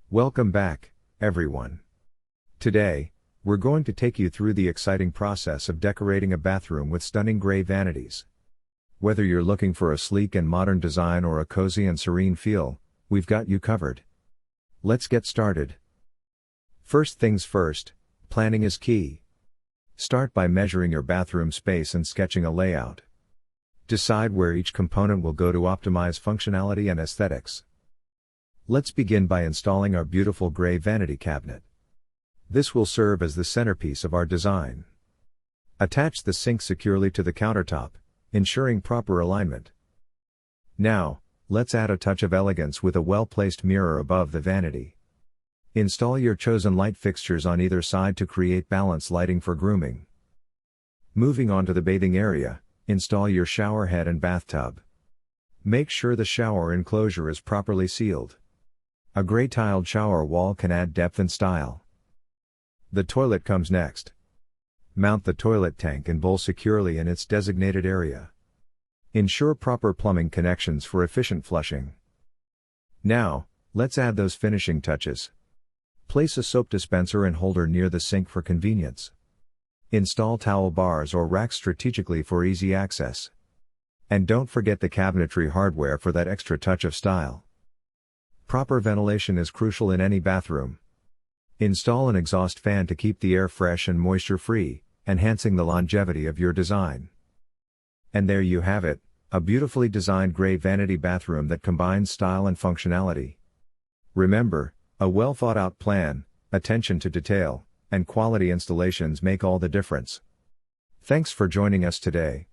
Welcome back, everyone. Today, we're going to take you through the exciting process of decorating a bathroom with stunning gray vanities. Whether you're looking for a sleek and modern design or a cozy and serene feel, we've got you covered. Let's get started. First things first, planning is key. Start by measuring your bathroom space and sketching a layout. Decide where each component will go to optimize functionality and aesthetics. Let's begin by installing our beautiful gray vanity cabinet. This will serve as the centerpiece of our design. Attach the sink securely to the countertop, ensuring proper alignment. Now, let's add a touch of elegance with a well-placed mirror above the vanity. Install your chosen light fixtures on either side to create balanced lighting for grooming. Moving on to the bathing area, install your shower head and bathtub. Make sure the shower enclosure is properly sealed. A gray tiled shower wall can add depth and style. The toilet comes next. Mount the toilet tank and bowl securely in its designated area. Ensure proper plumbing connections for efficient flushing. Now, let's add those finishing touches. Place a soap dispenser and holder near the sink for convenience. Install towel bars or racks strategically for easy access. And don't forget the cabinetry hardware for that extra touch of style. Proper ventilation is crucial in any bathroom. Install an exhaust fan to keep the air fresh and moisture-free, enhancing the longevity of your design. And there you have it, a beautifully designed gray vanity bathroom that combines style and functionality. Remember, a well-thought-out plan, attention to detail, and quality installations make all the difference. Thanks for joining us today.